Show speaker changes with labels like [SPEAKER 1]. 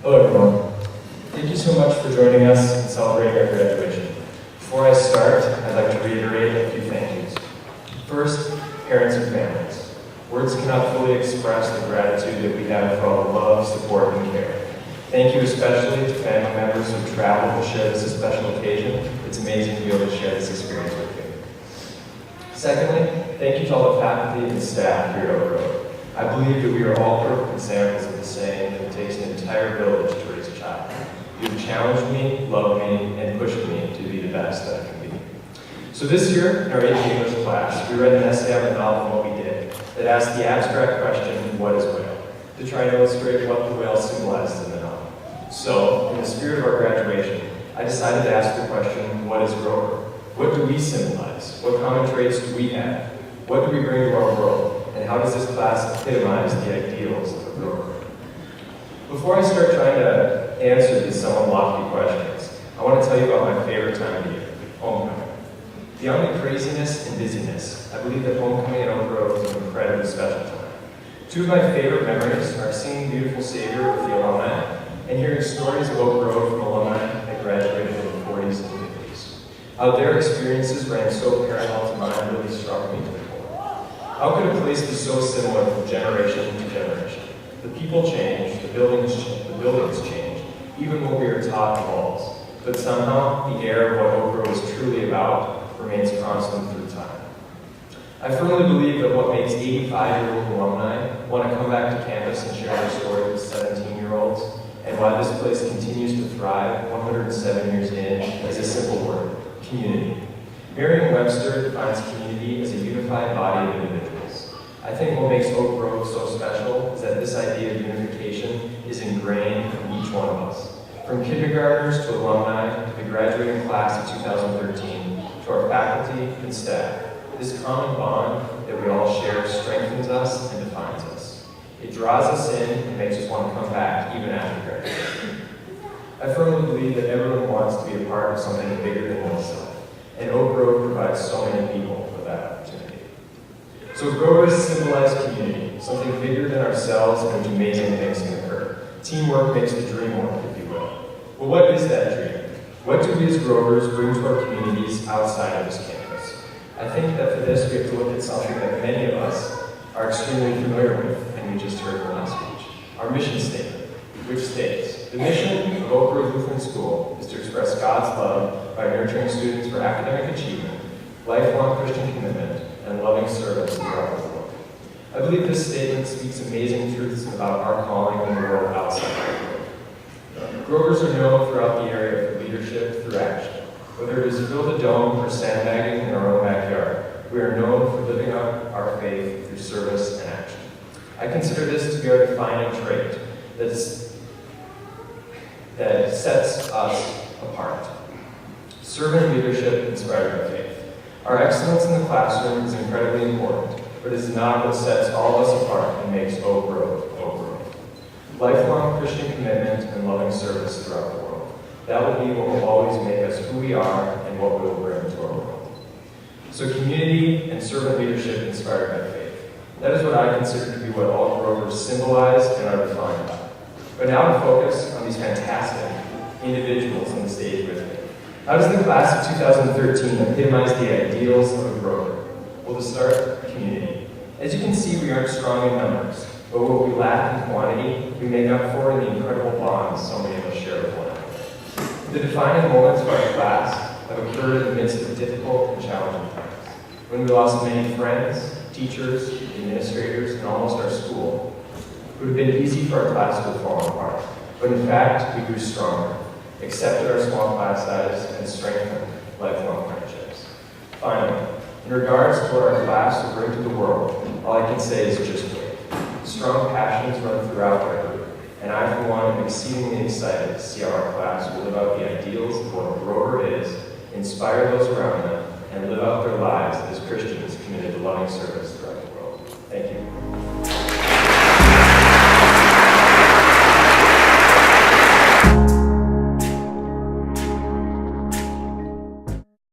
[SPEAKER 1] Hello everyone. Thank you so much for joining us and celebrating our graduation. Before I start, I'd like to reiterate a few thank yous. First, parents and families. Words cannot fully express the gratitude that we have for all the love, support, and care. Thank you especially to family members who traveled to share this special occasion. It's amazing to be able to share this experience with you. Secondly, thank you to all the faculty and staff here at Oak Grove. I believe that we are all perfect examples of the saying that it takes an entire village to raise a child. You have challenged me, loved me, and pushed me to be the best that I can be. So this year, in our AP English class, we read an essay on the novel What We Did that asked the abstract question, what is whale? To try and illustrate what the whale symbolized in the novel. So, in the spirit of our graduation, I decided to ask the question, what is Grover? What do we symbolize? What common traits do we have? What do we bring to our world? And how does this class epitomize the ideals of a Grover? Before I start trying to answer these somewhat lofty questions, I want to tell you about my favorite time of the year, homecoming. Beyond the craziness and busyness, I believe that homecoming at Oak Grove is an incredibly special time. Two of my favorite memories are singing Beautiful Savior with the alumni and hearing stories of Oak Grove from alumni that graduated in the 40s and 50s. How their experiences ran so parallel to mine really struck me to the core. How could a place be so similar from generation to generation? The people change, the buildings change, even what we are taught evolves. But somehow, the air of what Oak Grove is truly about remains constant through time. I firmly believe that what makes 85-year-old alumni want to come back to campus and share their story with 17-year-olds, and why this place continues to thrive 107 years in, is a simple word: community. Merriam-Webster defines community as a unified body of individuals. I think what makes Oak Grove so special is that this idea of unification is ingrained in each one of us. From kindergartners to alumni, to the graduating class of 2013, to our faculty and staff, this common bond that we all share strengthens us and defines us. It draws us in and makes us want to come back even after graduation. I firmly believe that everyone wants to be a part of something bigger than oneself. And Oak Grove provides so many people with that opportunity. So Grovers symbolize community, something bigger than ourselves in which amazing things can occur. Teamwork makes the dream work, if you will. Well, what is that dream? What do we as Grovers bring to our communities outside of this campus? I think that for this we have to look at something that many of us are extremely familiar with, and we just heard from last speech. Our mission statement, which states, the mission of Oak Grove Lutheran School is to express God's love by nurturing students for academic achievement, lifelong Christian commitment, and loving service throughout the world. I believe this statement speaks amazing truths about our calling in the world outside of Grove. Grovers are known throughout the area for leadership through action. Whether it is build a dome or sandbagging in our own backyard, we are known for living out our faith through service and action. I consider this to be our defining trait that sets us apart. Servant leadership inspired by faith. Our excellence in the classroom is incredibly important, but it is not what sets all of us apart and makes Oak Grove Oak Grove. Lifelong Christian commitment and loving service throughout the world. That will be what will always make us who we are and what we will bring to our world. So community and servant leadership inspired by faith. That is what I consider to be what all Grovers symbolize and are defined by. But now to focus on these fantastic individuals on the stage with me. How does the class of 2013 epitomize the ideals of a Grover? Well, to start, community. As you can see, we aren't strong in numbers, but what we lack in quantity, we make up for in the incredible bonds so many of us share with one another. The defining moments of our class have occurred in the midst of difficult and challenging times. When we lost many friends, teachers, administrators, and almost our school, it would have been easy for our class to have fallen apart. But in fact, we grew stronger, accepted our small class size, and strengthened lifelong friendships. Finally, in regards to what our class will bring to the world, all I can say is just wait. Strong passions run throughout our group, and I, for one, am exceedingly excited to see how our class will live out the ideals of what a Grover is, inspire those around them, and live out their lives as Christians committed to loving service throughout the world.